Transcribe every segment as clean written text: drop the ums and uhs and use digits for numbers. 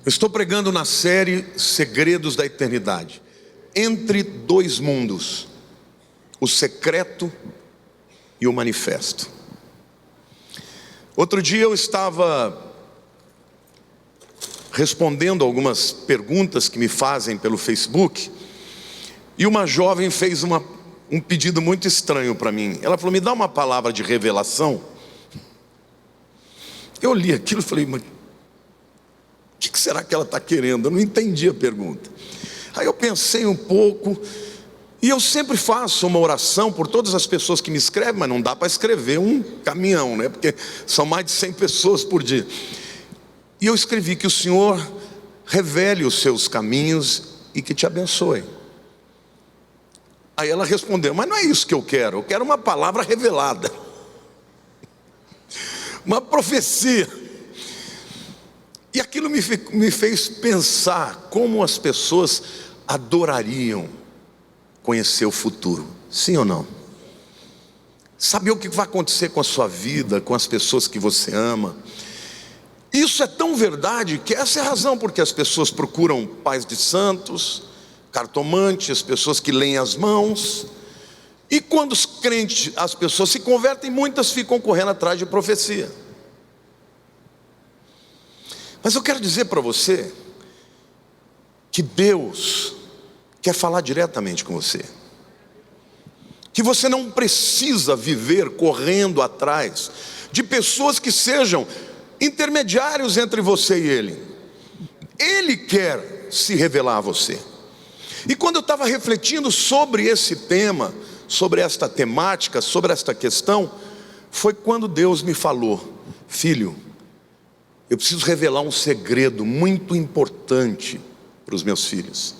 Eu estou pregando na série Segredos da Eternidade, entre dois mundos, o secreto e o manifesto. Outro dia eu estava respondendo algumas perguntas que me fazem pelo Facebook, e uma jovem fez um pedido muito estranho para mim. Ela falou: me dá uma palavra de revelação. Eu li aquilo e falei: mas o que será que ela está querendo? Eu não entendi a pergunta. Aí eu pensei um pouco, e eu sempre faço uma oração por todas as pessoas que me escrevem, mas não dá para escrever um caminhão, né? Porque são mais de 100 pessoas por dia. E eu escrevi que o Senhor revele os seus caminhos e que te abençoe. Aí ela respondeu: mas não é isso que eu quero uma palavra revelada, uma profecia. E aquilo me fez pensar como as pessoas adorariam conhecer o futuro, sim ou não? Saber o que vai acontecer com a sua vida, com as pessoas que você ama. Isso é tão verdade que essa é a razão porque as pessoas procuram pais de santos, cartomantes, pessoas que leem as mãos. E quando os crentes, as pessoas se convertem, muitas ficam correndo atrás de profecia. Mas eu quero dizer para você que Deus quer falar diretamente com você, que você não precisa viver correndo atrás de pessoas que sejam intermediários entre você e Ele. Ele quer se revelar a você. E quando eu estava refletindo sobre esse tema, sobre esta temática, sobre esta questão, foi quando Deus me falou: filho, eu preciso revelar um segredo muito importante para os meus filhos,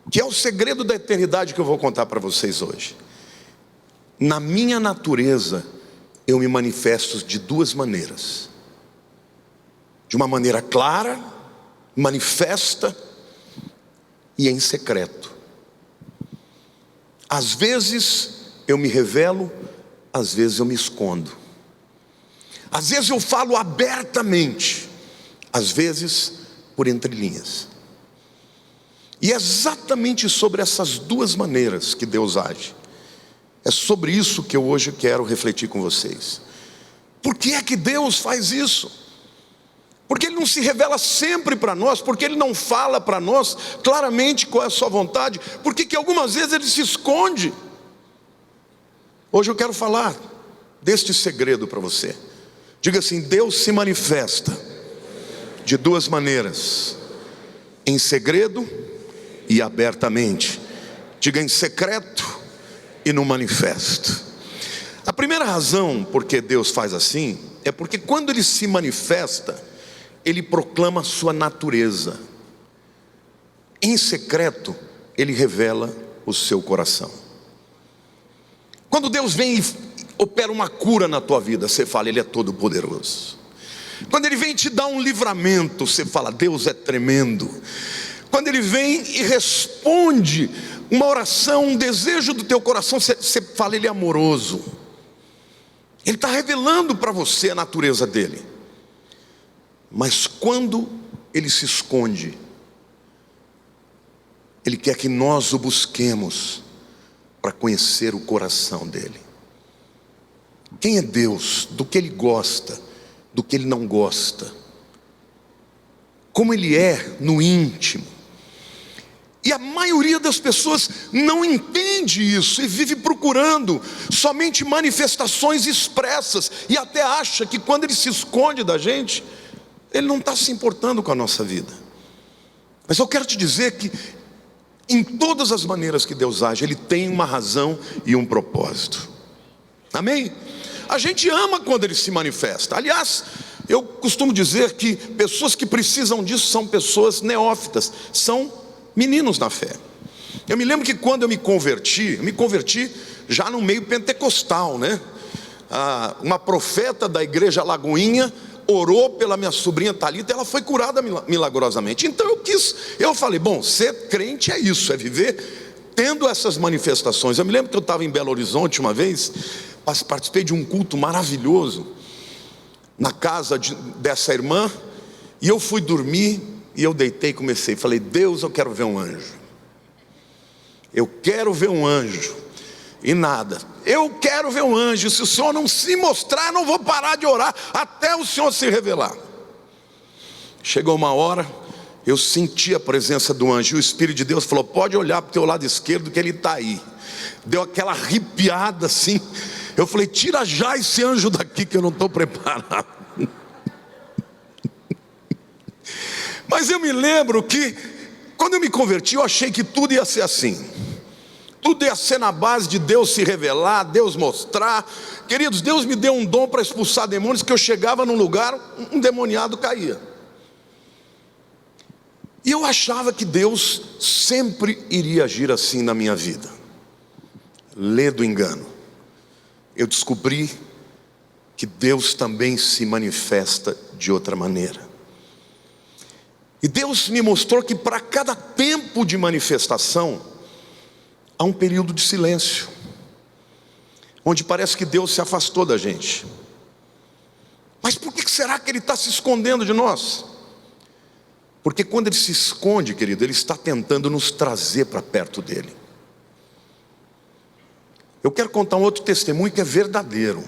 que é o segredo da eternidade que eu vou contar para vocês hoje. Na minha natureza, eu me manifesto de duas maneiras: de uma maneira clara, manifesta, e em secreto. Às vezes eu me revelo, às vezes eu me escondo. Às vezes eu falo abertamente, às vezes por entrelinhas. E é exatamente sobre essas duas maneiras que Deus age. É sobre isso que eu hoje quero refletir com vocês. Por que é que Deus faz isso? Porque Ele não se revela sempre para nós? Porque Ele não fala para nós claramente qual é a sua vontade? Por que algumas vezes Ele se esconde? Hoje eu quero falar deste segredo para você. Diga assim: Deus se manifesta de duas maneiras: em segredo e abertamente. Diga: em secreto e no manifesto. A primeira razão por que Deus faz assim é porque quando Ele se manifesta, Ele proclama a sua natureza. Em secreto, Ele revela o seu coração. Quando Deus vem e opera uma cura na tua vida, você fala: Ele é todo poderoso. Quando Ele vem te dar um livramento, você fala: Deus é tremendo. Quando Ele vem e responde uma oração, um desejo do teu coração, você fala: Ele é amoroso. Ele está revelando para você a natureza dEle. Mas quando Ele se esconde, Ele quer que nós o busquemos para conhecer o coração dEle. Quem é Deus? Do que Ele gosta, do que Ele não gosta, como Ele é no íntimo. E a maioria das pessoas não entende isso e vive procurando somente manifestações expressas, e até acha que quando Ele se esconde da gente, Ele não está se importando com a nossa vida. Mas eu quero te dizer que em todas as maneiras que Deus age, Ele tem uma razão e um propósito. Amém? A gente ama quando Ele se manifesta. Aliás, eu costumo dizer que pessoas que precisam disso são pessoas neófitas, são meninos na fé. Eu me lembro que quando eu me converti já no meio pentecostal, né? Uma profeta da igreja Lagoinha orou pela minha sobrinha Thalita, ela foi curada milagrosamente. Então eu falei: bom, ser crente é isso, é viver tendo essas manifestações. Eu me lembro que eu estava em Belo Horizonte uma vez, participei de um culto maravilhoso na casa dessa irmã, E eu fui dormir, e eu deitei e comecei, falei: Deus, eu quero ver um anjo. Eu quero ver um anjo. E nada. Eu quero ver um anjo. Se o Senhor não se mostrar, eu não vou parar de orar até o Senhor se revelar. Chegou uma hora, eu senti a presença do anjo, e o Espírito de Deus falou: pode olhar para o teu lado esquerdo que ele está aí. Deu aquela arrepiada assim. Eu falei: tira já esse anjo daqui que eu não estou preparado. Mas eu me lembro que quando eu me converti, eu achei que tudo ia ser assim. Tudo ia ser na base de Deus se revelar, Deus mostrar. Queridos, Deus me deu um dom para expulsar demônios, que eu chegava num lugar, um demoniado caía. E eu achava que Deus sempre iria agir assim na minha vida. Lê do engano. Eu descobri que Deus também se manifesta de outra maneira. E Deus me mostrou que para cada tempo de manifestação, há um período de silêncio, onde parece que Deus se afastou da gente. Mas por que será que Ele está se escondendo de nós? Porque quando Ele se esconde, querido, Ele está tentando nos trazer para perto dEle. Eu quero contar um outro testemunho que é verdadeiro.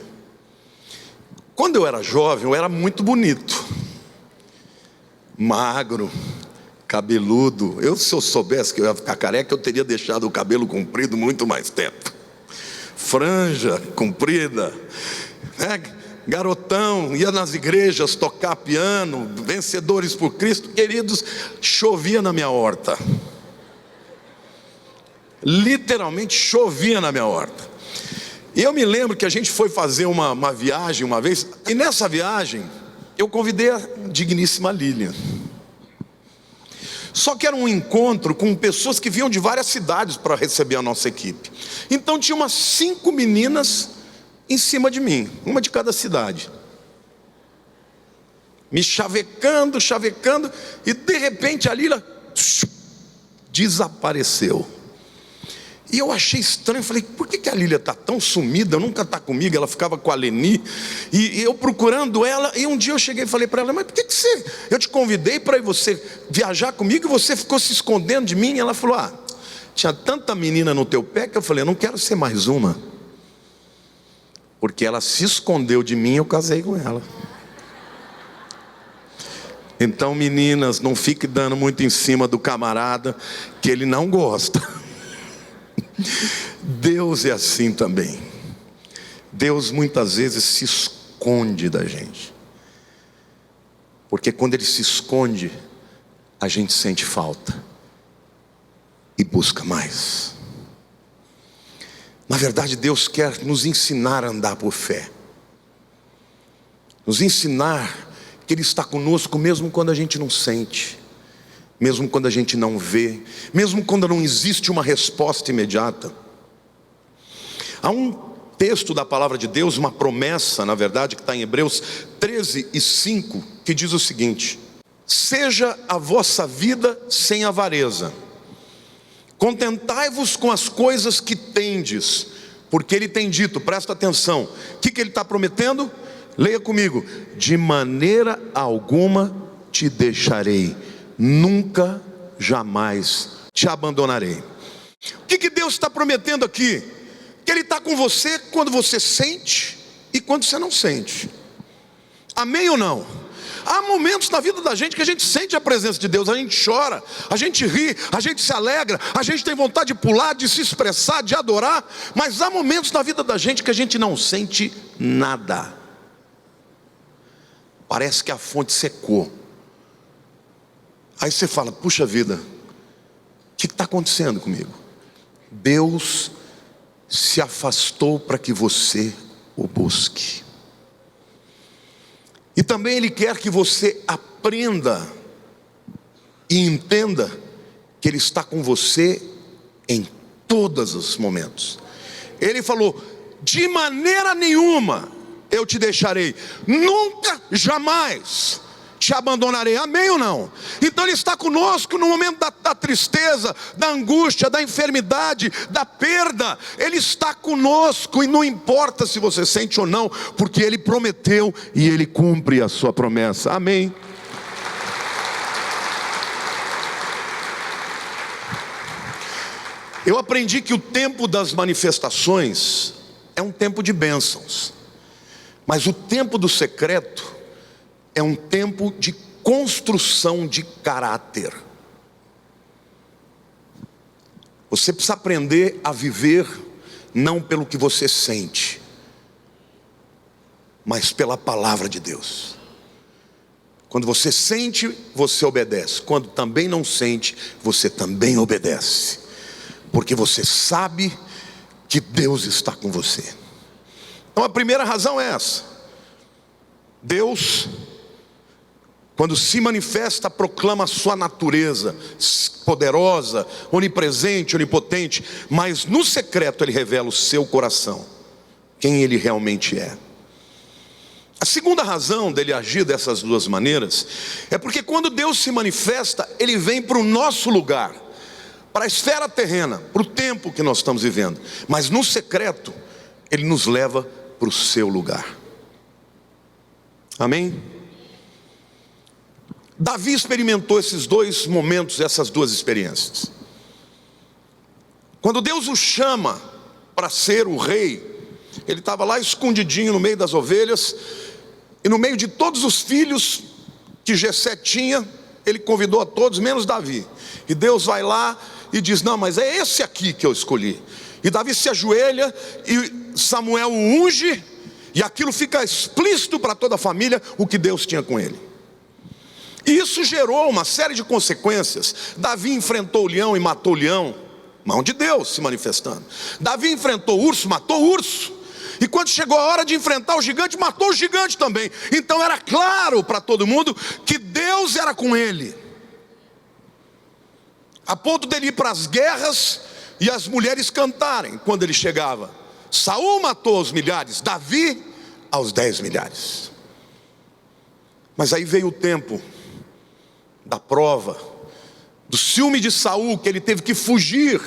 Quando eu era jovem, eu era muito bonito, magro, cabeludo. Se eu soubesse que eu ia ficar careca, eu teria deixado o cabelo comprido muito mais tempo. Franja comprida, né? Garotão, ia nas igrejas tocar piano, vencedores por Cristo. Queridos, chovia na minha horta. Literalmente chovia na minha horta. E eu me lembro que a gente foi fazer uma viagem uma vez, e nessa viagem eu convidei a digníssima Lilian. Só que era um encontro com pessoas que vinham de várias cidades para receber a nossa equipe. Então tinha umas 5 meninas em cima de mim, uma de cada cidade, me chavecando, e de repente a Lila desapareceu. E eu achei estranho, falei: por que a Lília está tão sumida? Nunca está comigo. Ela ficava com a Leni, e eu procurando ela. E um dia eu cheguei e falei para ela: mas por que você... eu te convidei para você viajar comigo e você ficou se escondendo de mim? E ela falou: tinha tanta menina no teu pé que eu falei: eu não quero ser mais uma. Porque ela se escondeu de mim e eu casei com ela. Então, meninas, não fique dando muito em cima do camarada, que ele não gosta. Deus é assim também. Deus muitas vezes se esconde da gente, porque quando Ele se esconde, a gente sente falta e busca mais. Na verdade, Deus quer nos ensinar a andar por fé, nos ensinar que Ele está conosco mesmo quando a gente não sente, mesmo quando a gente não vê, mesmo quando não existe uma resposta imediata. Há um texto da palavra de Deus, uma promessa, na verdade, que está em Hebreus 13:5, que diz o seguinte: seja a vossa vida sem avareza, contentai-vos com as coisas que tendes, porque Ele tem dito, presta atenção, o que Ele está prometendo? Leia comigo: de maneira alguma te deixarei, nunca, jamais te abandonarei. O que Deus está prometendo aqui? Que Ele está com você quando você sente e quando você não sente. Amém ou não? Há momentos na vida da gente que a gente sente a presença de Deus, a gente chora, a gente ri, a gente se alegra, a gente tem vontade de pular, de se expressar, de adorar. Mas há momentos na vida da gente que a gente não sente nada. Parece que a fonte secou. Aí você fala: puxa vida, o que está acontecendo comigo? Deus se afastou para que você o busque. E também Ele quer que você aprenda e entenda que Ele está com você em todos os momentos. Ele falou: de maneira nenhuma eu te deixarei, nunca, jamais te abandonarei. Amém ou não? Então Ele está conosco no momento da tristeza, da angústia, da enfermidade, da perda. Ele está conosco, e não importa se você sente ou não, porque Ele prometeu e Ele cumpre a sua promessa. Amém. Eu aprendi que o tempo das manifestações é um tempo de bênçãos, mas o tempo do secreto é um tempo de construção de caráter. Você precisa aprender a viver não pelo que você sente, mas pela palavra de Deus. Quando você sente, você obedece. Quando também não sente, você também obedece, porque você sabe que Deus está com você. Então a primeira razão é essa: Deus, quando se manifesta, proclama a sua natureza poderosa, onipresente, onipotente, mas no secreto ele revela o seu coração, quem ele realmente é. A segunda razão dele agir dessas duas maneiras é porque quando Deus se manifesta, ele vem para o nosso lugar, para a esfera terrena, para o tempo que nós estamos vivendo, mas no secreto ele nos leva para o seu lugar. Amém? Davi experimentou esses dois momentos, essas duas experiências. Quando Deus o chama para ser o rei, ele estava lá escondidinho no meio das ovelhas, e no meio de todos os filhos que Jessé tinha, ele convidou a todos, menos Davi. E Deus vai lá e diz: não, mas é esse aqui que eu escolhi. E Davi se ajoelha e Samuel o unge, e aquilo fica explícito para toda a família o que Deus tinha com ele. E isso gerou uma série de consequências. Davi enfrentou o leão e matou o leão, mão de Deus se manifestando. Davi enfrentou o urso, matou o urso. E quando chegou a hora de enfrentar o gigante, matou o gigante também. Então era claro para todo mundo que Deus era com ele, a ponto dele ir para as guerras e as mulheres cantarem quando ele chegava. Saul matou aos milhares, Davi aos 10 milhares. Mas aí veio o tempo da prova, do ciúme de Saul, que ele teve que fugir.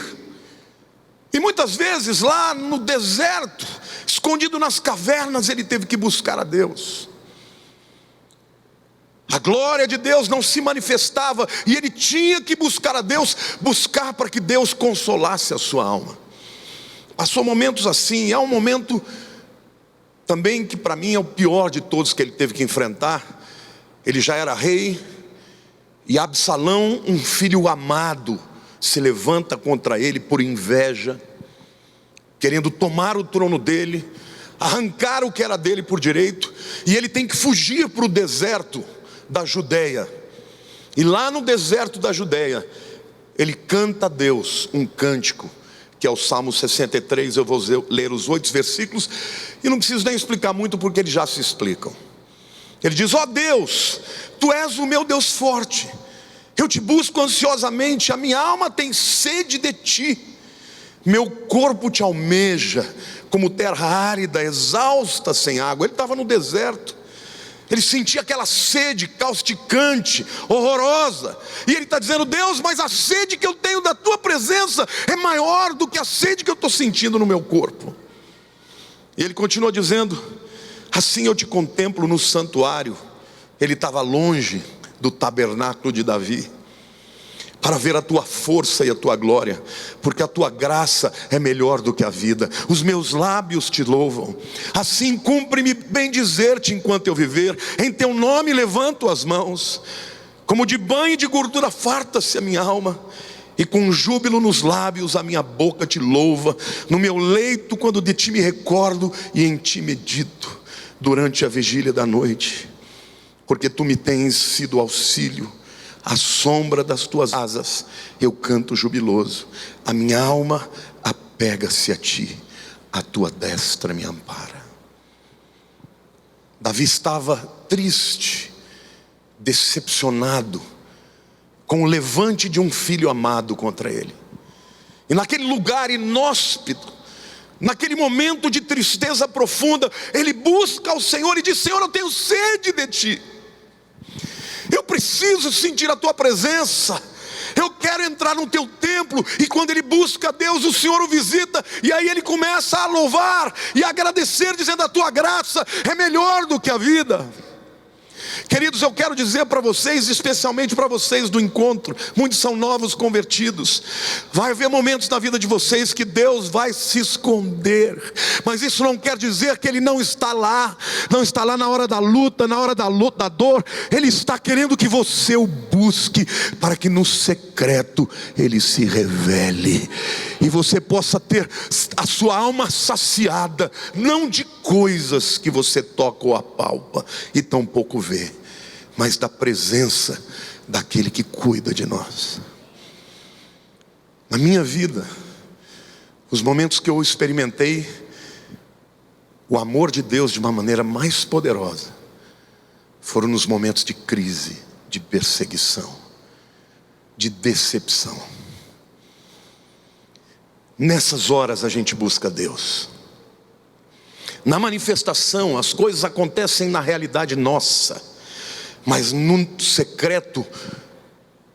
E muitas vezes lá no deserto, escondido nas cavernas, ele teve que buscar a Deus. A glória de Deus não se manifestava, e ele tinha que buscar a Deus, buscar para que Deus consolasse a sua alma. Passou momentos assim. Há um momento também que para mim é o pior de todos que ele teve que enfrentar. Ele já era rei, e Absalão, um filho amado, se levanta contra ele por inveja, querendo tomar o trono dele, arrancar o que era dele por direito. E ele tem que fugir para o deserto da Judeia. E lá no deserto da Judeia, ele canta a Deus um cântico, que é o Salmo 63. Eu vou ler os 8 versículos, e não preciso nem explicar muito, porque eles já se explicam. Ele diz: ó Deus, Tu és o meu Deus forte, eu te busco ansiosamente, a minha alma tem sede de Ti, meu corpo te almeja, como terra árida, exausta sem água. Ele estava no deserto, ele sentia aquela sede causticante, horrorosa, e ele está dizendo: Deus, mas a sede que eu tenho da Tua presença é maior do que a sede que eu estou sentindo no meu corpo. E ele continua dizendo: assim eu te contemplo no santuário. Ele estava longe do tabernáculo de Davi, para ver a Tua força e a Tua glória, porque a Tua graça é melhor do que a vida. Os meus lábios Te louvam. Assim cumpre-me bem dizer-Te enquanto eu viver, em Teu nome levanto as mãos. Como de banho e de gordura farta-se a minha alma, e com júbilo nos lábios a minha boca Te louva. No meu leito, quando de Ti me recordo, e em Ti medito durante a vigília da noite, porque Tu me tens sido auxílio. À sombra das Tuas asas eu canto jubiloso. A minha alma apega-se a Ti, a Tua destra me ampara. Davi estava triste, decepcionado com o levante de um filho amado contra ele. E naquele lugar inóspito, naquele momento de tristeza profunda, ele busca ao Senhor e diz: Senhor, eu tenho sede de Ti, eu preciso sentir a Tua presença, eu quero entrar no Teu templo. E quando ele busca a Deus, o Senhor o visita, e aí ele começa a louvar e a agradecer, dizendo: a Tua graça é melhor do que a vida. Queridos, eu quero dizer para vocês, especialmente para vocês do encontro, muitos são novos convertidos. Vai haver momentos na vida de vocês que Deus vai se esconder, mas isso não quer dizer que Ele não está lá. Não está lá na hora da luta, da dor. Ele está querendo que você o busque, para que no secreto Ele se revele, e você possa ter a sua alma saciada, não de coisas que você toca ou apalpa e tampouco vê, mas da presença daquele que cuida de nós. Na minha vida, os momentos que eu experimentei o amor de Deus de uma maneira mais poderosa foram nos momentos de crise, de perseguição, de decepção. Nessas horas a gente busca Deus. Na manifestação, as coisas acontecem na realidade nossa, mas no secreto,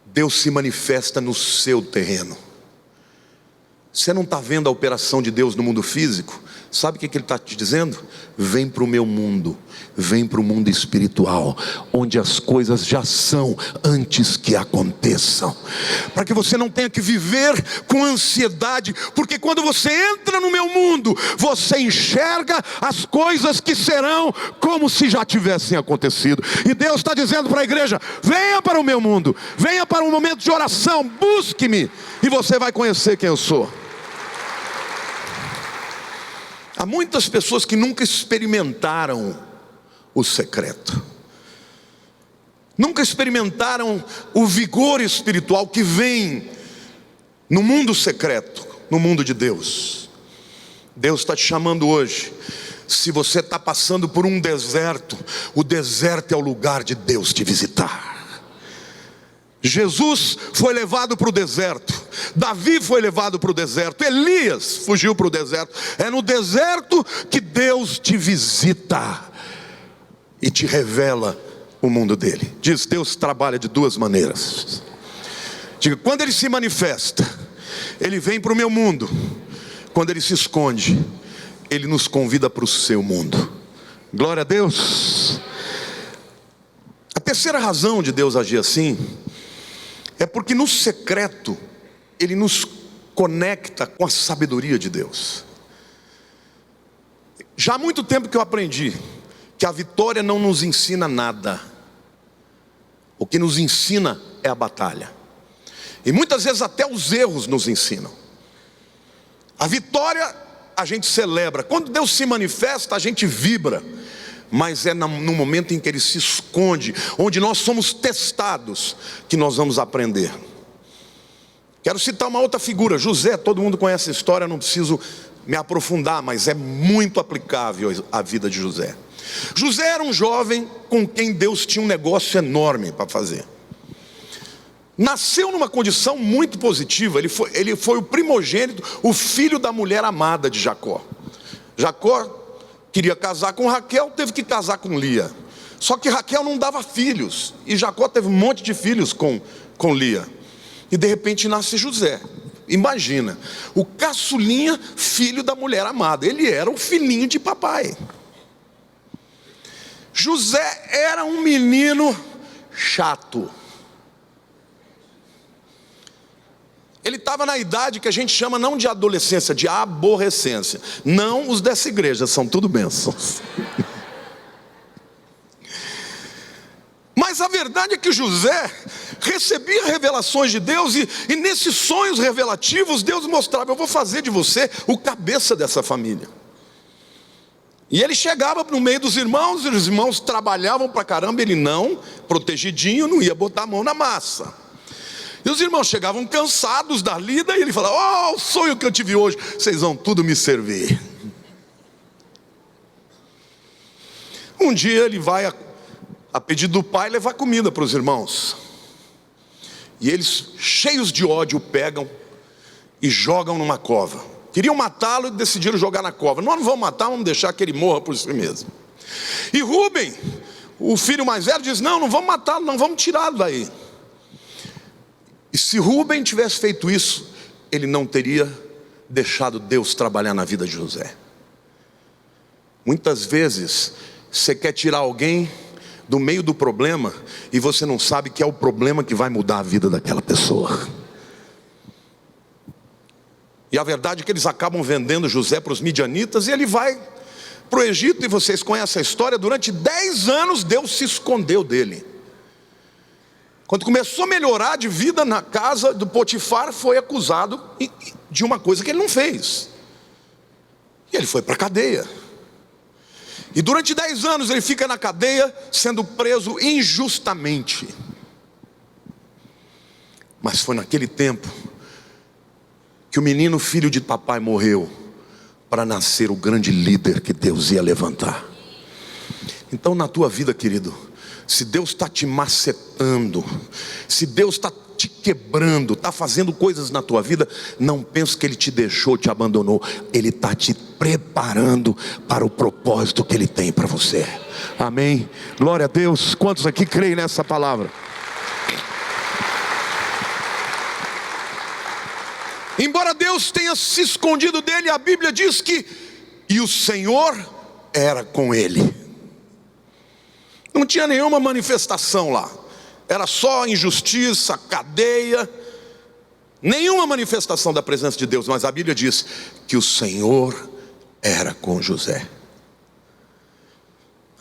Deus se manifesta no seu terreno. Você não está vendo a operação de Deus no mundo físico? Sabe o que Ele está te dizendo? Vem para o meu mundo, vem para o mundo espiritual, onde as coisas já são antes que aconteçam, para que você não tenha que viver com ansiedade, porque quando você entra no meu mundo, você enxerga as coisas que serão como se já tivessem acontecido. E Deus está dizendo para a igreja: venha para o meu mundo, venha para um momento de oração, busque-me, e você vai conhecer quem eu sou. Há muitas pessoas que nunca experimentaram o secreto, nunca experimentaram o vigor espiritual que vem no mundo secreto, no mundo de Deus. Deus está te chamando hoje. Se você está passando por um deserto, o deserto é o lugar de Deus te visitar. Jesus foi levado para o deserto, Davi foi levado para o deserto, Elias fugiu para o deserto. É no deserto que Deus te visita e te revela o mundo dele. Diz: Deus trabalha de duas maneiras. Diga: quando Ele se manifesta, Ele vem para o meu mundo. Quando Ele se esconde, Ele nos convida para o seu mundo. Glória a Deus. A terceira razão de Deus agir assim é porque no secreto Ele nos conecta com a sabedoria de Deus. Já há muito tempo que eu aprendi que a vitória não nos ensina nada. O que nos ensina é a batalha. E muitas vezes até os erros nos ensinam. A vitória a gente celebra. Quando Deus se manifesta, a gente vibra. Mas é no momento em que Ele se esconde, onde nós somos testados, que nós vamos aprender. Quero citar uma outra figura, José. Todo mundo conhece a história, não preciso me aprofundar, mas é muito aplicável à vida de José. José era um jovem com quem Deus tinha um negócio enorme para fazer. Nasceu numa condição muito positiva. Ele foi o primogênito, o filho da mulher amada de Jacó. Jacó queria casar com Raquel, teve que casar com Lia. Só que Raquel não dava filhos, e Jacó teve um monte de filhos com Lia. E de repente nasce José. Imagina, o caçulinha, filho da mulher amada. Ele era o filhinho de papai. José era um menino chato. Ele estava na idade que a gente chama não de adolescência, de aborrecência. Não os dessa igreja, são tudo bênçãos. Mas a verdade é que José recebia revelações de Deus, e nesses sonhos revelativos Deus mostrava: eu vou fazer de você o cabeça dessa família. E ele chegava no meio dos irmãos, e os irmãos trabalhavam pra caramba, ele não, protegidinho, não ia botar a mão na massa. E os irmãos chegavam cansados da lida, e ele falava: oh, o sonho que eu tive hoje, vocês vão tudo me servir. Um dia ele vai, a pedido do pai, levar comida para os irmãos. E eles, cheios de ódio, o pegam e jogam numa cova. Queriam matá-lo e decidiram jogar na cova. Nós não vamos matar, vamos deixar que ele morra por si mesmo. E Rúben, o filho mais velho, diz: não vamos matá-lo, não, vamos tirá-lo daí. E se Rúben tivesse feito isso, ele não teria deixado Deus trabalhar na vida de José. Muitas vezes você quer tirar alguém, do meio do problema, e você não sabe que é o problema que vai mudar a vida daquela pessoa. E a verdade é que eles acabam vendendo José para os midianitas, e ele vai para o Egito, e vocês conhecem a história. Durante 10 anos Deus se escondeu dele. Quando começou a melhorar de vida na casa do Potifar, foi acusado de uma coisa que ele não fez, e ele foi para a cadeia. E durante 10 anos ele fica na cadeia, sendo preso injustamente. Mas foi naquele tempo que o menino filho de papai morreu, para nascer o grande líder que Deus ia levantar. Então na tua vida, querido, se Deus está te macetando, se Deus está te quebrando, está fazendo coisas na tua vida, não pense que Ele te deixou, te abandonou. Ele está te preparando para o propósito que Ele tem para você. Amém? Glória a Deus. Quantos aqui creem nessa palavra? Embora Deus tenha se escondido dele, a Bíblia diz que e o Senhor era com ele. Não tinha nenhuma manifestação lá, era só injustiça, cadeia, nenhuma manifestação da presença de Deus. Mas a Bíblia diz que o Senhor era com José.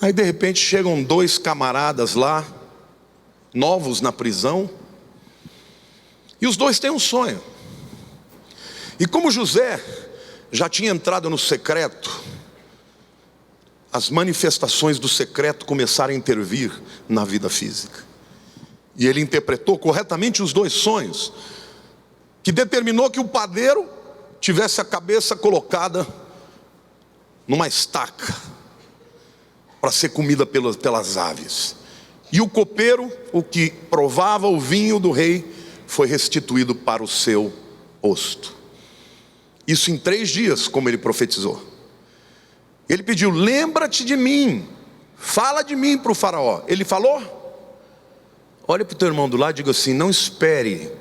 Aí de repente chegam 2 camaradas lá, novos na prisão, e os 2 têm um sonho. E como José já tinha entrado no secreto, as manifestações do secreto começaram a intervir na vida física. E ele interpretou corretamente os 2 sonhos, que determinou que o padeiro tivesse a cabeça colocada numa estaca, para ser comida pelas aves. E o copeiro, o que provava o vinho do rei, foi restituído para o seu posto. Isso em 3 dias, como ele profetizou. Ele pediu: lembra-te de mim, fala de mim para o faraó. Ele falou? Olha para o teu irmão do lado e diga assim: não espere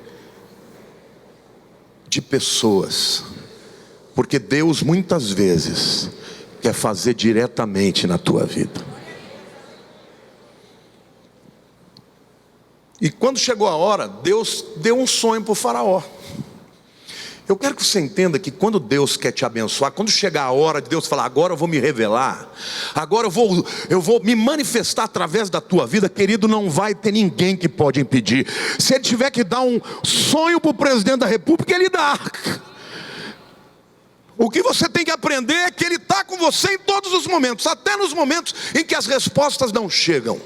de pessoas, porque Deus muitas vezes quer fazer diretamente na tua vida. E quando chegou a hora, Deus deu um sonho para o faraó. Eu quero que você entenda que quando Deus quer te abençoar, quando chegar a hora de Deus falar: agora eu vou me revelar, agora eu vou me manifestar através da tua vida, querido, não vai ter ninguém que pode impedir. Se Ele tiver que dar um sonho para o presidente da república, Ele dá. O que você tem que aprender é que Ele está com você em todos os momentos, até nos momentos em que as respostas não chegam.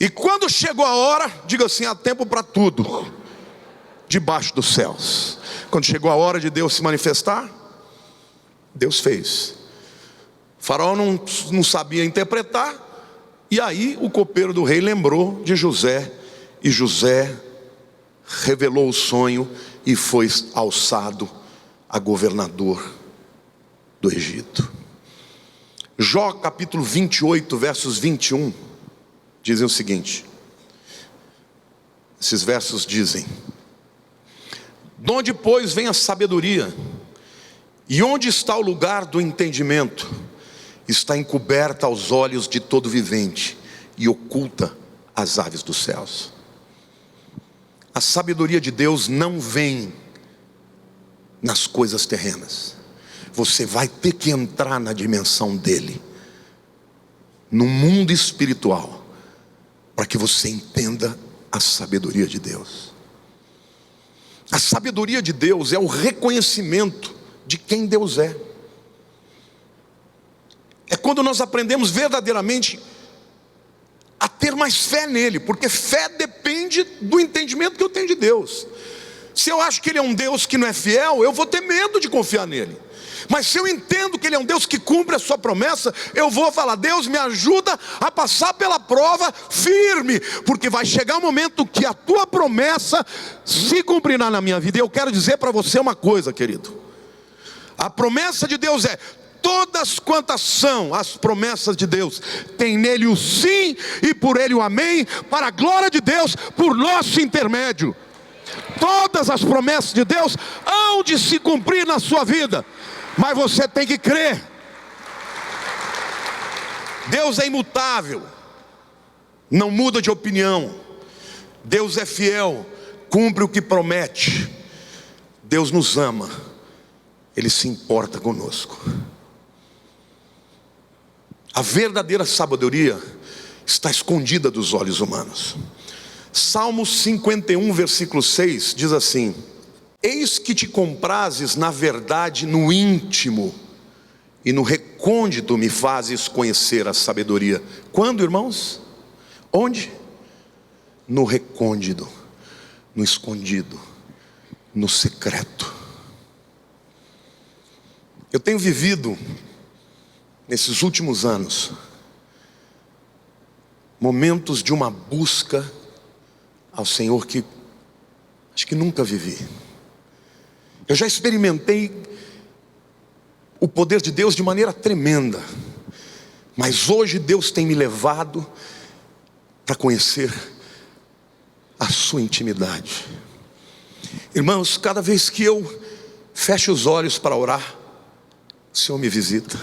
E quando chegou a hora, diga assim: há tempo para tudo debaixo dos céus. Quando chegou a hora de Deus se manifestar, Deus fez. O faraó não sabia interpretar, e aí o copeiro do rei lembrou de José, e José revelou o sonho e foi alçado a governador do Egito. Jó capítulo 28, versos 21, dizem o seguinte. Esses versos dizem: de onde, pois, vem a sabedoria? E onde está o lugar do entendimento? Está encoberta aos olhos de todo vivente e oculta às aves dos céus. A sabedoria de Deus não vem nas coisas terrenas. Você vai ter que entrar na dimensão dele, no mundo espiritual, para que você entenda a sabedoria de Deus. A sabedoria de Deus é o reconhecimento de quem Deus é. É quando nós aprendemos verdadeiramente a ter mais fé nele, porque fé depende do entendimento que eu tenho de Deus. Se eu acho que Ele é um Deus que não é fiel, eu vou ter medo de confiar nele. Mas se eu entendo que Ele é um Deus que cumpre a sua promessa, eu vou falar: Deus, me ajuda a passar pela prova firme, porque vai chegar um momento que a tua promessa se cumprirá na minha vida. E eu quero dizer para você uma coisa, querido: a promessa de Deus é: todas quantas são as promessas de Deus, tem nele o sim e por ele o amém, para a glória de Deus, por nosso intermédio. Todas as promessas de Deus hão de se cumprir na sua vida, mas você tem que crer. Deus é imutável, não muda de opinião. Deus é fiel, cumpre o que promete. Deus nos ama, Ele se importa conosco. A verdadeira sabedoria está escondida dos olhos humanos. Salmos 51, versículo 6 diz assim: eis que te comprazes na verdade no íntimo, e no recôndito me fazes conhecer a sabedoria. Quando, irmãos? Onde? No recôndito, no escondido, no secreto. Eu tenho vivido nesses últimos anos momentos de uma busca ao Senhor que acho que nunca vivi. Eu já experimentei o poder de Deus de maneira tremenda, mas hoje Deus tem me levado para conhecer a sua intimidade. Irmãos, cada vez que eu fecho os olhos para orar, o Senhor me visita.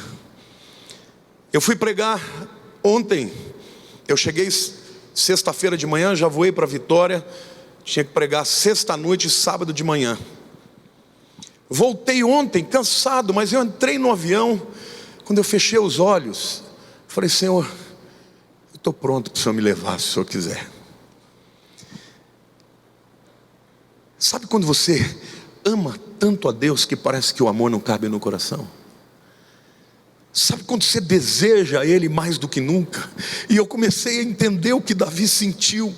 Eu fui pregar ontem, eu cheguei sexta-feira de manhã, já voei para Vitória, tinha que pregar sexta-noite e sábado de manhã. Voltei ontem cansado, mas eu entrei no avião. Quando eu fechei os olhos, falei: Senhor, eu estou pronto para o Senhor me levar, se o Senhor quiser. Sabe quando você ama tanto a Deus que parece que o amor não cabe no coração? Sabe quando você deseja Ele mais do que nunca? E eu comecei a entender o que Davi sentiu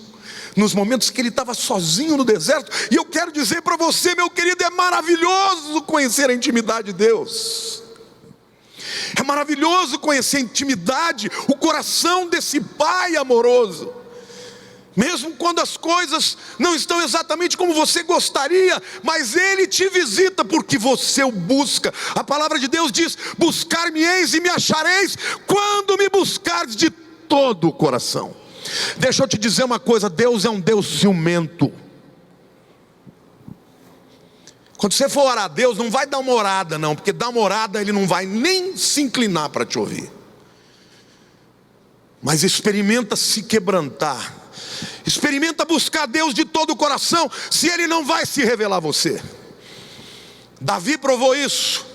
nos momentos que ele estava sozinho no deserto. E eu quero dizer para você, meu querido, é maravilhoso conhecer a intimidade de Deus. É maravilhoso conhecer a intimidade, o coração desse Pai amoroso. Mesmo quando as coisas não estão exatamente como você gostaria, mas Ele te visita porque você o busca. A palavra de Deus diz: buscar-me-eis e me achareis, quando me buscardes de todo o coração. Deixa eu te dizer uma coisa, Deus é um Deus ciumento. Quando você for orar a Deus, não vai dar uma orada não, porque dar uma orada Ele não vai nem se inclinar para te ouvir. Mas experimenta se quebrantar, experimenta buscar Deus de todo o coração, se Ele não vai se revelar a você. Davi provou isso,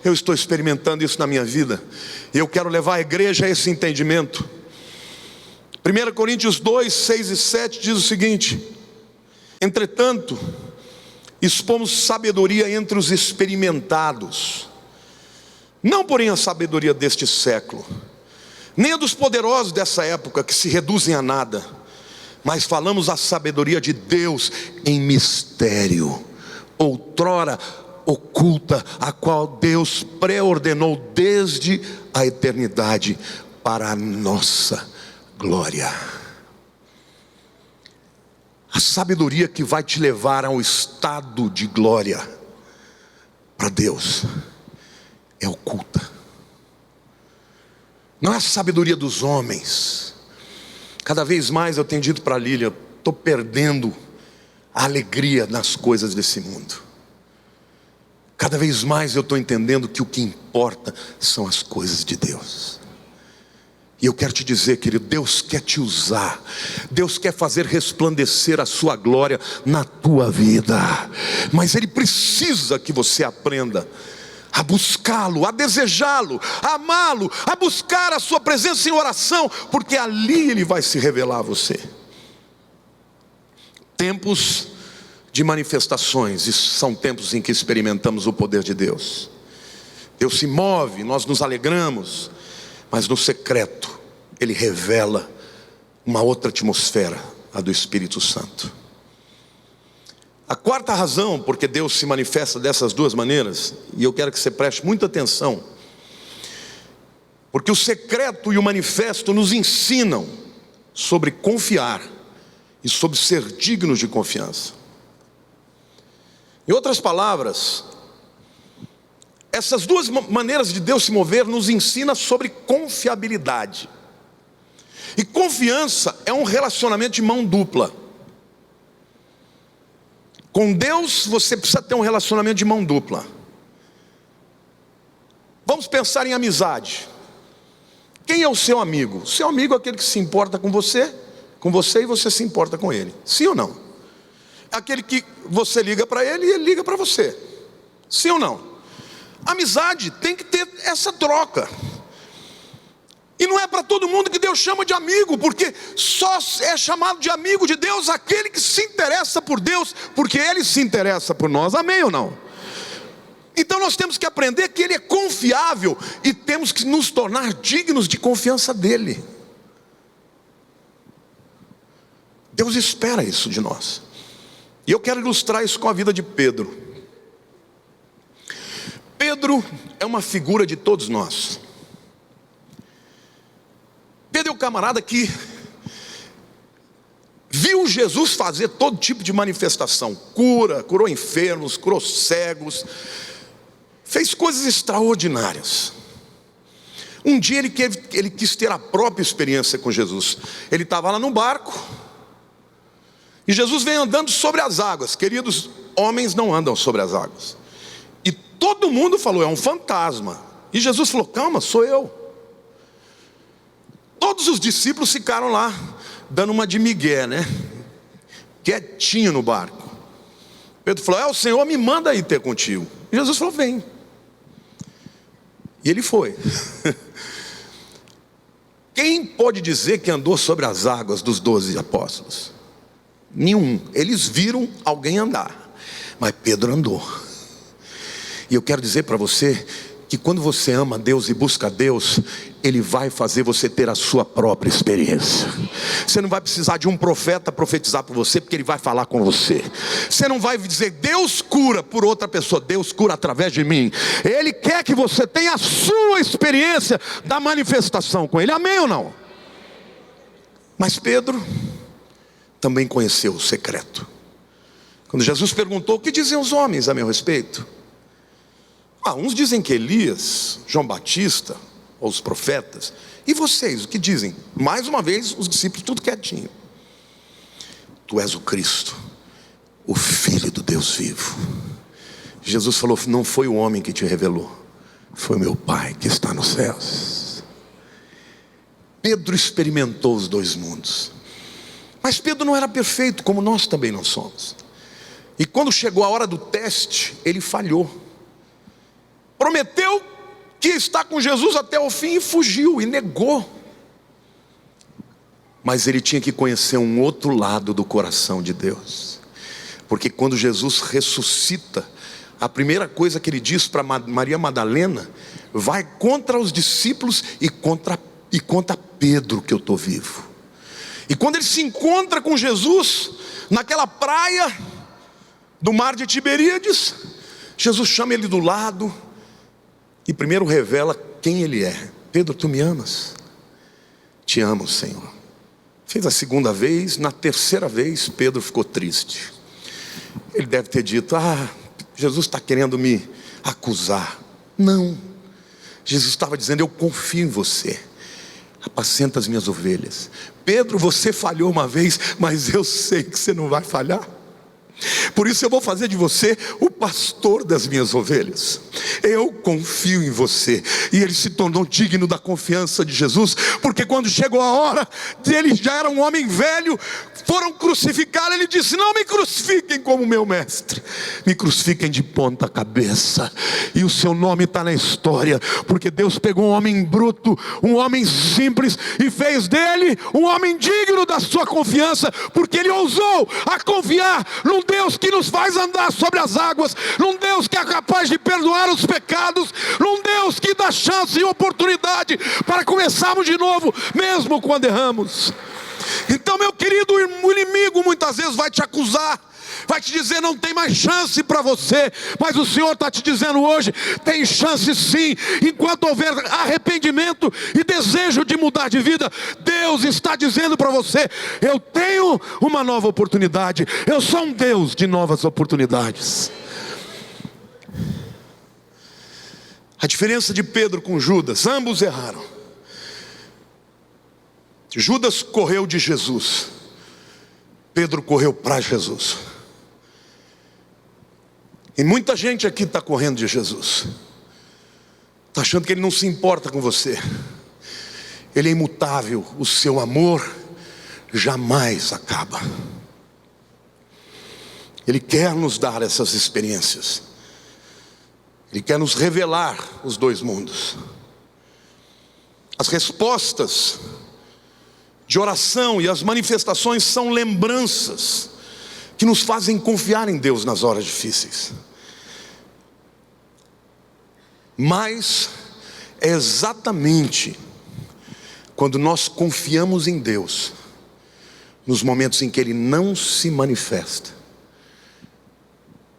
eu estou experimentando isso na minha vida, e eu quero levar a igreja a esse entendimento. 1 Coríntios 2, 6 e 7 diz o seguinte: entretanto, expomos sabedoria entre os experimentados, não porém a sabedoria deste século, nem a dos poderosos dessa época, que se reduzem a nada, mas falamos a sabedoria de Deus em mistério, outrora oculta, a qual Deus preordenou desde a eternidade para a nossa glória. A sabedoria que vai te levar ao estado de glória para Deus é oculta. Não é a sabedoria dos homens. Cada vez mais eu tenho dito para a Lília: estou perdendo a alegria nas coisas desse mundo. Cada vez mais eu estou entendendo que o que importa são as coisas de Deus. E eu quero te dizer, querido, Deus quer te usar, Deus quer fazer resplandecer a sua glória na tua vida, mas Ele precisa que você aprenda a buscá-lo, a desejá-lo, a amá-lo, a buscar a sua presença em oração, porque ali Ele vai se revelar a você. Tempos de manifestações, e são tempos em que experimentamos o poder de Deus. Deus se move, nós nos alegramos, mas no secreto Ele revela uma outra atmosfera, a do Espírito Santo. A quarta razão porque Deus se manifesta dessas duas maneiras, e eu quero que você preste muita atenção, porque o secreto e o manifesto nos ensinam sobre confiar e sobre ser dignos de confiança. Em outras palavras, essas duas maneiras de Deus se mover nos ensina sobre confiabilidade. E confiança é um relacionamento de mão dupla. Com Deus você precisa ter um relacionamento de mão dupla. Vamos pensar em amizade. Quem é o seu amigo? O seu amigo é aquele que se importa com você e você se importa com ele. Sim ou não? É aquele que você liga para ele e ele liga para você. Sim ou não? Amizade tem que ter essa troca. E não é para todo mundo que Deus chama de amigo, porque só é chamado de amigo de Deus aquele que se interessa por Deus, porque Ele se interessa por nós. Amém ou não? Então nós temos que aprender que Ele é confiável e temos que nos tornar dignos de confiança dEle. Deus espera isso de nós. E eu quero ilustrar isso com a vida de Pedro. Pedro é uma figura de todos nós. Pedro é o camarada que viu Jesus fazer todo tipo de manifestação. Curou enfermos, curou cegos, fez coisas extraordinárias. Um dia ele quis ter a própria experiência com Jesus. Ele estava lá no barco e Jesus vem andando sobre as águas. Queridos, homens não andam sobre as águas. E todo mundo falou, é um fantasma. E Jesus falou, calma, sou eu. Todos os discípulos ficaram lá, dando uma de migué, né? Quietinho no barco. Pedro falou, o Senhor me manda ir ter contigo. E Jesus falou, vem. E ele foi. Quem pode dizer que andou sobre as águas dos 12 apóstolos? Nenhum. Eles viram alguém andar, mas Pedro andou. E eu quero dizer para você que quando você ama Deus e busca Deus, Ele vai fazer você ter a sua própria experiência. Você não vai precisar de um profeta profetizar por você, porque ele vai falar com você. Você não vai dizer, Deus cura por outra pessoa, Deus cura através de mim. Ele quer que você tenha a sua experiência da manifestação com Ele, amém ou não? Mas Pedro também conheceu o secreto. Quando Jesus perguntou, o que dizem os homens a meu respeito? Uns dizem que Elias, João Batista, ou os profetas. E vocês, o que dizem? Mais uma vez, os discípulos tudo quietinho. Tu és o Cristo, o Filho do Deus vivo. Jesus falou, não foi o homem que te revelou, foi o meu Pai que está nos céus. Pedro experimentou os dois mundos. Mas Pedro não era perfeito, como nós também não somos. E quando chegou a hora do teste, ele falhou. Prometeu que está com Jesus até o fim e fugiu e negou. Mas ele tinha que conhecer um outro lado do coração de Deus. Porque quando Jesus ressuscita, a primeira coisa que ele diz para Maria Madalena, vai contra os discípulos e contra Pedro que eu estou vivo. E quando ele se encontra com Jesus, naquela praia do mar de Tiberíades, Jesus chama ele do lado e primeiro revela quem ele é. Pedro, tu me amas? Te amo, Senhor. Fez a segunda vez, na terceira vez Pedro ficou triste. Ele deve ter dito, Jesus está querendo me acusar. Não, Jesus estava dizendo, eu confio em você, apacenta as minhas ovelhas. Pedro, você falhou uma vez, mas eu sei que você não vai falhar. Por isso eu vou fazer de você o pastor das minhas ovelhas. Eu confio em você. E ele se tornou digno da confiança de Jesus, porque quando chegou a hora de ele já era um homem velho, foram crucificar, ele disse, não me crucifiquem como meu mestre, me crucifiquem de ponta cabeça. E o seu nome está na história, porque Deus pegou um homem bruto, um homem simples, e fez dele um homem digno da sua confiança, porque ele ousou a confiar num Deus que nos faz andar sobre as águas, num Deus que é capaz de perdoar os pecados, num Deus que dá chance e oportunidade para começarmos de novo, mesmo quando erramos. Então, meu querido, o inimigo muitas vezes vai te acusar, vai te dizer não tem mais chance para você, mas o Senhor está te dizendo hoje, tem chance sim, enquanto houver arrependimento e desejo de mudar de vida. Deus está dizendo para você, eu tenho uma nova oportunidade, eu sou um Deus de novas oportunidades. A diferença de Pedro com Judas, ambos erraram. Judas correu de Jesus, Pedro correu para Jesus. E muita gente aqui está correndo de Jesus, está achando que Ele não se importa com você. Ele é imutável, o seu amor jamais acaba. Ele quer nos dar essas experiências. Ele quer nos revelar os dois mundos. As respostas de oração e as manifestações são lembranças que nos fazem confiar em Deus nas horas difíceis. Mas é exatamente quando nós confiamos em Deus, nos momentos em que Ele não se manifesta,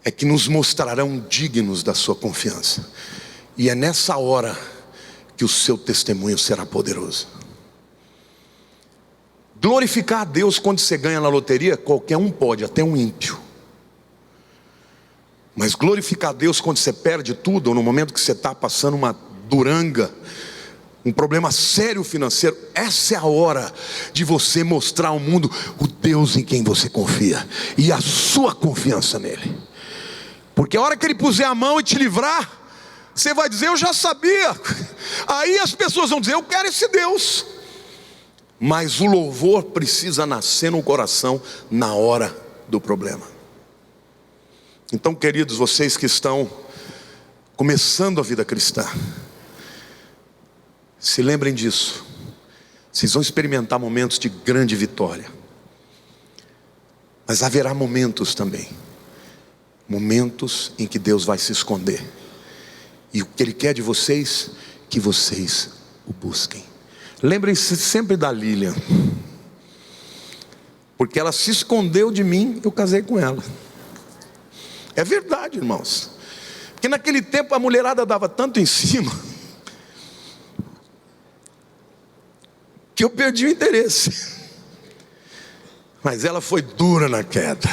é que nos mostrarão dignos da sua confiança. E é nessa hora que o seu testemunho será poderoso. Glorificar a Deus quando você ganha na loteria, qualquer um pode, até um ímpio. Mas glorificar a Deus quando você perde tudo, ou no momento que você está passando uma duranga, um problema sério financeiro, essa é a hora de você mostrar ao mundo o Deus em quem você confia e a sua confiança nele. Porque a hora que Ele puser a mão e te livrar, você vai dizer: eu já sabia. Aí as pessoas vão dizer: eu quero esse Deus. Mas o louvor precisa nascer no coração na hora do problema. Então, queridos, vocês que estão começando a vida cristã, se lembrem disso. Vocês vão experimentar momentos de grande vitória, mas haverá momentos também, momentos em que Deus vai se esconder. E o que Ele quer de vocês, que vocês o busquem. Lembrem-se sempre da Lilian, porque ela se escondeu de mim, eu casei com ela. É verdade, irmãos. Porque naquele tempo a mulherada dava tanto em cima, que eu perdi o interesse. Mas ela foi dura na queda.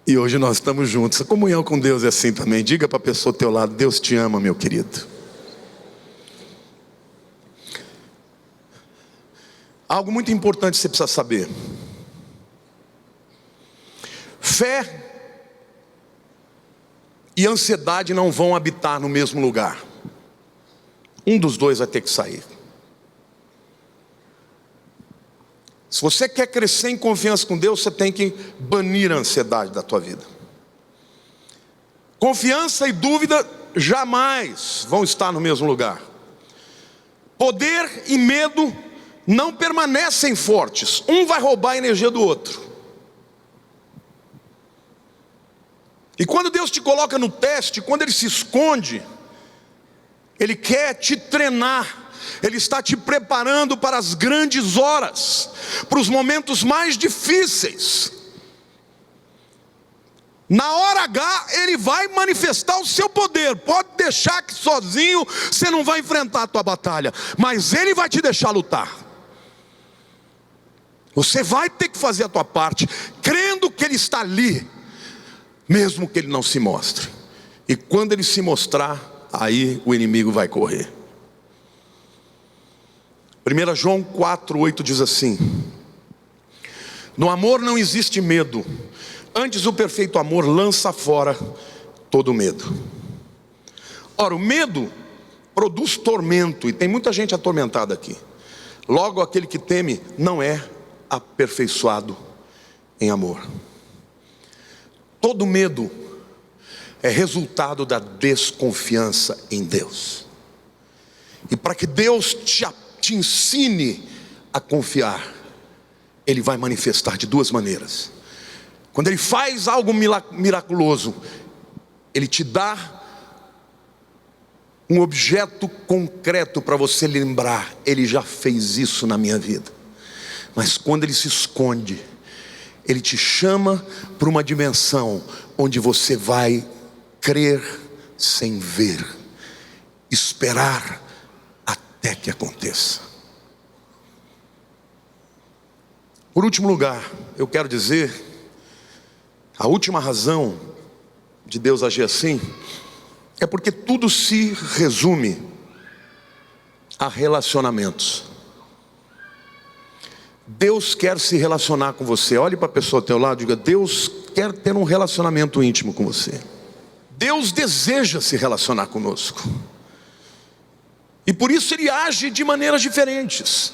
E hoje nós estamos juntos. A comunhão com Deus é assim também. Diga para a pessoa ao teu lado: Deus te ama, meu querido. Algo muito importante você precisa saber: fé e ansiedade não vão habitar no mesmo lugar. Um dos dois vai ter que sair. Se você quer crescer em confiança com Deus, você tem que banir a ansiedade da tua vida. Confiança e dúvida jamais vão estar no mesmo lugar. Poder e medo não permanecem fortes. Um vai roubar a energia do outro. E quando Deus te coloca no teste, quando Ele se esconde, Ele quer te treinar. Ele está te preparando para as grandes horas, para os momentos mais difíceis. Na hora H, Ele vai manifestar o seu poder. Pode deixar que sozinho você não vai enfrentar a tua batalha, mas Ele vai te deixar lutar. Você vai ter que fazer a tua parte, crendo que Ele está ali, mesmo que Ele não se mostre. E quando Ele se mostrar, aí o inimigo vai correr. 1 João 4:8 diz assim: no amor não existe medo, antes o perfeito amor lança fora todo medo. Ora, o medo produz tormento, e tem muita gente atormentada aqui. Logo, aquele que teme não é aperfeiçoado em amor. Todo medo é resultado da desconfiança em Deus. E para que Deus te ensine a confiar, Ele vai manifestar de duas maneiras. Quando Ele faz algo miraculoso, Ele te dá um objeto concreto para você lembrar: Ele já fez isso na minha vida. Mas quando Ele se esconde, Ele te chama para uma dimensão onde você vai crer sem ver, esperar até que aconteça. Por último lugar, eu quero dizer, a última razão de Deus agir assim é porque tudo se resume a relacionamentos. Deus quer se relacionar com você. Olhe para a pessoa ao teu lado e diga: Deus quer ter um relacionamento íntimo com você. Deus deseja se relacionar conosco. E por isso ele age de maneiras diferentes.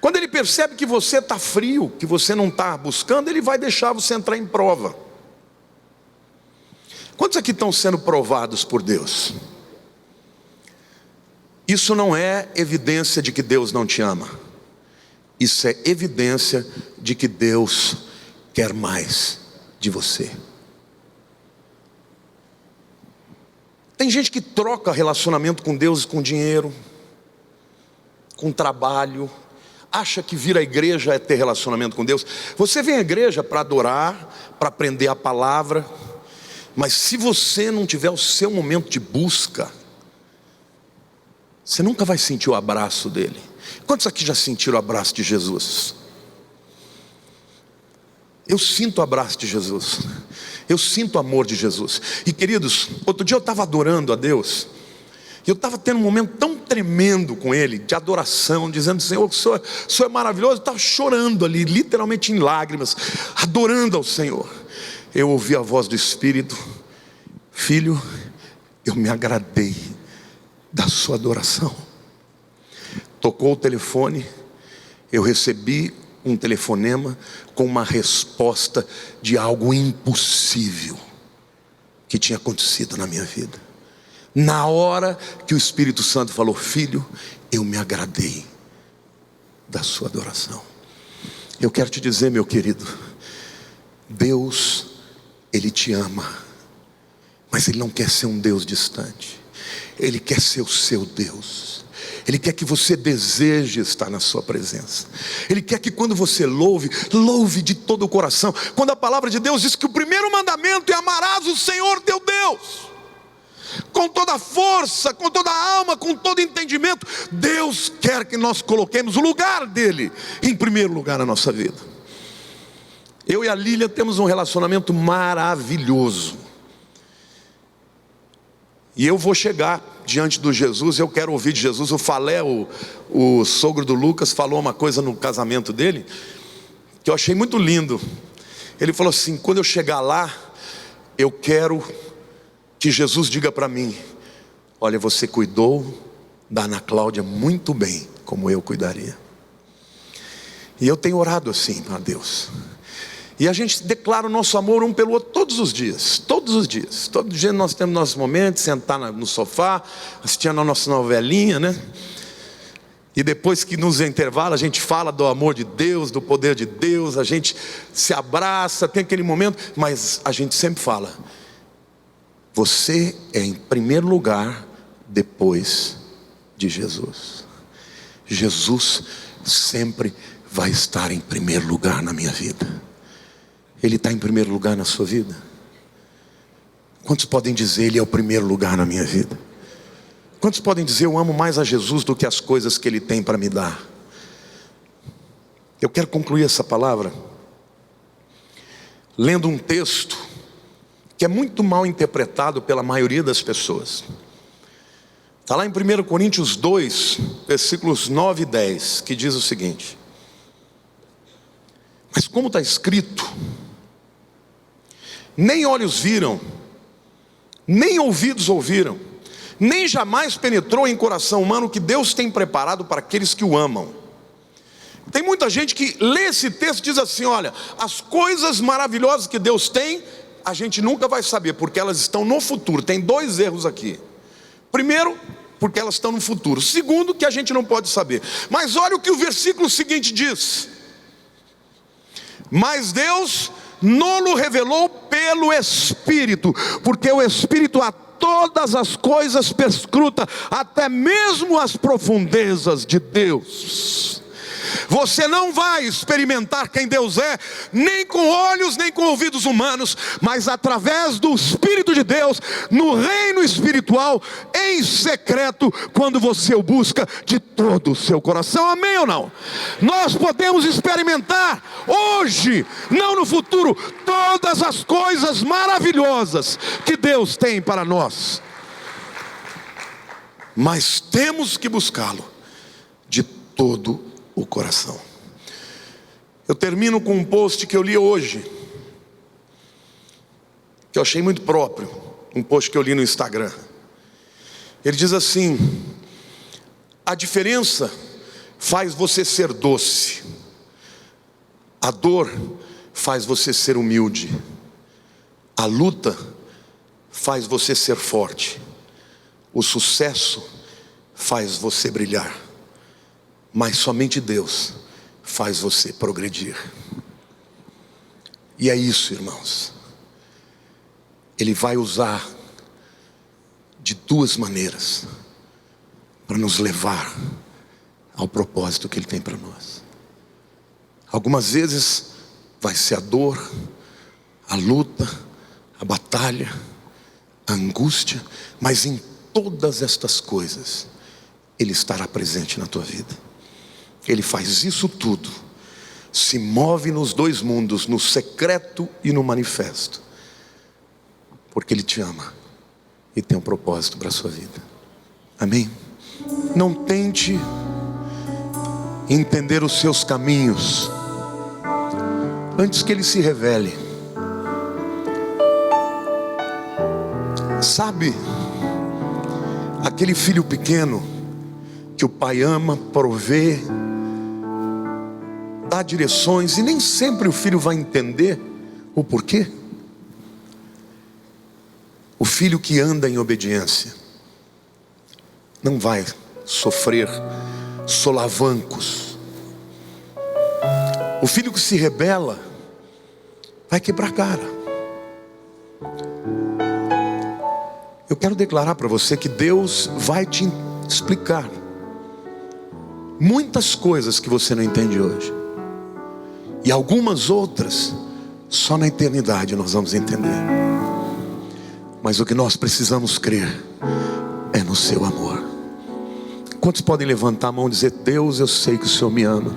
Quando ele percebe que você está frio, que você não está buscando, ele vai deixar você entrar em prova. Quantos aqui estão sendo provados por Deus? Isso não é evidência de que Deus não te ama. Isso é evidência de que Deus quer mais de você. Tem gente que troca relacionamento com Deus com dinheiro, com trabalho, acha que vir à igreja é ter relacionamento com Deus. Você vem à igreja para adorar, para aprender a palavra, mas se você não tiver o seu momento de busca, você nunca vai sentir o abraço dele. Quantos aqui já sentiram o abraço de Jesus? Eu sinto o abraço de Jesus. Eu sinto o amor de Jesus. E queridos, outro dia eu estava adorando a Deus. E eu estava tendo um momento tão tremendo com Ele, de adoração, dizendo: Senhor, o Senhor é maravilhoso. Eu estava chorando ali, literalmente em lágrimas, adorando ao Senhor. Eu ouvi a voz do Espírito: filho, eu me agradei da sua adoração. Tocou o telefone, eu recebi um telefonema com uma resposta de algo impossível que tinha acontecido na minha vida. Na hora que o Espírito Santo falou: filho, eu me agradei da sua adoração. Eu quero te dizer, meu querido, Deus, Ele te ama, mas Ele não quer ser um Deus distante. Ele quer ser o seu Deus. Ele quer que você deseje estar na sua presença. Ele quer que quando você louve, louve de todo o coração. Quando a palavra de Deus diz que o primeiro mandamento é: amarás o Senhor teu Deus com toda a força, com toda a alma, com todo entendimento. Deus quer que nós coloquemos o lugar dele em primeiro lugar na nossa vida. Eu e a Lília temos um relacionamento maravilhoso. E eu vou chegar diante do Jesus, eu quero ouvir de Jesus. O Falé, o sogro do Lucas, falou uma coisa no casamento dele que eu achei muito lindo. Ele falou assim: quando eu chegar lá, eu quero que Jesus diga para mim: olha, você cuidou da Ana Cláudia muito bem, como eu cuidaria. E eu tenho orado assim a Deus. E a gente declara o nosso amor um pelo outro todos os dias. Todos os dias. Todo dia nós temos nossos momentos, sentar no sofá, assistindo a nossa novelinha, né? E depois que nos intervala, a gente fala do amor de Deus, do poder de Deus, a gente se abraça, tem aquele momento, mas a gente sempre fala: você é em primeiro lugar depois de Jesus. Jesus sempre vai estar em primeiro lugar na minha vida. Ele está em primeiro lugar na sua vida? Quantos podem dizer: Ele é o primeiro lugar na minha vida? Quantos podem dizer: eu amo mais a Jesus do que as coisas que Ele tem para me dar? Eu quero concluir essa palavra lendo um texto que é muito mal interpretado pela maioria das pessoas. Está lá em 1 Coríntios 2, versículos 9 e 10, que diz o seguinte: mas como está escrito, nem olhos viram, nem ouvidos ouviram, nem jamais penetrou em coração humano o que Deus tem preparado para aqueles que o amam. Tem muita gente que lê esse texto e diz assim: olha, as coisas maravilhosas que Deus tem, a gente nunca vai saber, porque elas estão no futuro. Tem dois erros aqui. Primeiro, porque elas estão no futuro. Segundo, que a gente não pode saber. Mas olha o que o versículo seguinte diz: mas Deus nos revelou pelo Espírito, porque o Espírito a todas as coisas perscruta, até mesmo as profundezas de Deus. Você não vai experimentar quem Deus é, nem com olhos, nem com ouvidos humanos, mas através do Espírito de Deus, no reino espiritual, em secreto, quando você o busca de todo o seu coração. Amém ou não? Nós podemos experimentar hoje, não no futuro, todas as coisas maravilhosas que Deus tem para nós, mas temos que buscá-lo de todo o coração. Eu termino com um post que eu li hoje, que eu achei muito próprio. Um post que eu li no Instagram. Ele diz assim: A diferença faz você ser doce. A dor faz você ser humilde. A luta faz você ser forte. O sucesso faz você brilhar. Mas somente Deus faz você progredir. E é isso, irmãos. Ele vai usar de duas maneiras para nos levar ao propósito que Ele tem para nós. Algumas vezes vai ser a dor, a luta, a batalha, a angústia, mas em todas estas coisas Ele estará presente na tua vida. Ele faz isso tudo, se move nos dois mundos, no secreto e no manifesto, porque Ele te ama e tem um propósito para a sua vida. Amém? Não tente entender os seus caminhos antes que Ele se revele. Sabe aquele filho pequeno que o pai ama, provê, dá direções, e nem sempre o filho vai entender o porquê? O filho que anda em obediência não vai sofrer solavancos. O filho que se rebela vai quebrar a cara. Eu quero declarar para você que Deus vai te explicar muitas coisas que você não entende hoje, e algumas outras só na eternidade nós vamos entender. Mas o que nós precisamos crer é no seu amor. Quantos podem levantar a mão e dizer: Deus, eu sei que o Senhor me ama.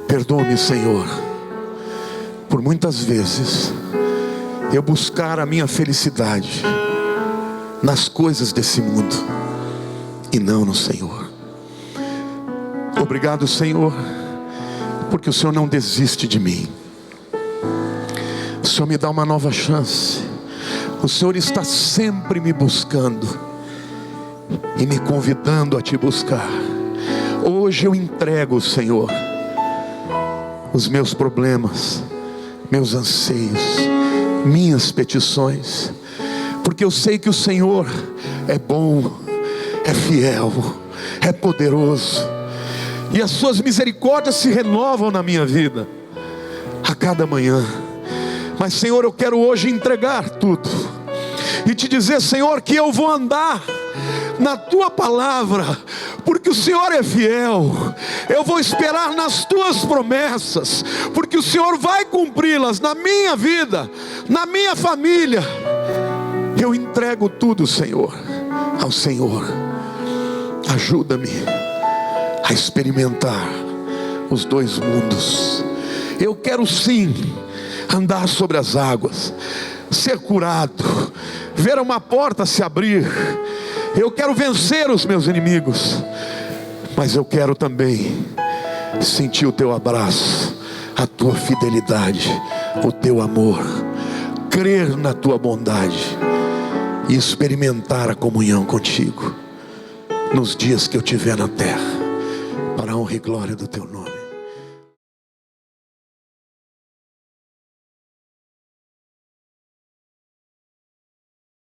Perdoa-me, Senhor, por muitas vezes eu buscar a minha felicidade nas coisas desse mundo e não no Senhor. Obrigado, Senhor, porque o Senhor não desiste de mim. O Senhor me dá uma nova chance. O Senhor está sempre me buscando e me convidando a te buscar. Hoje eu entrego, Senhor, os meus problemas, meus anseios, minhas petições, porque eu sei que o Senhor é bom, é fiel, é poderoso, e as suas misericórdias se renovam na minha vida a cada manhã. Mas, Senhor, eu quero hoje entregar tudo e te dizer, Senhor, que eu vou andar na tua palavra, porque o Senhor é fiel. Eu vou esperar nas tuas promessas, porque o Senhor vai cumpri-las na minha vida, na minha família. Eu entrego tudo, Senhor, ao Senhor. Ajuda-me a experimentar os dois mundos. Eu quero sim andar sobre as águas, ser curado, ver uma porta se abrir. Eu quero vencer os meus inimigos, mas eu quero também sentir o teu abraço, a tua fidelidade, o teu amor, crer na tua bondade e experimentar a comunhão contigo nos dias que eu estiver na terra, para a honra e glória do teu nome.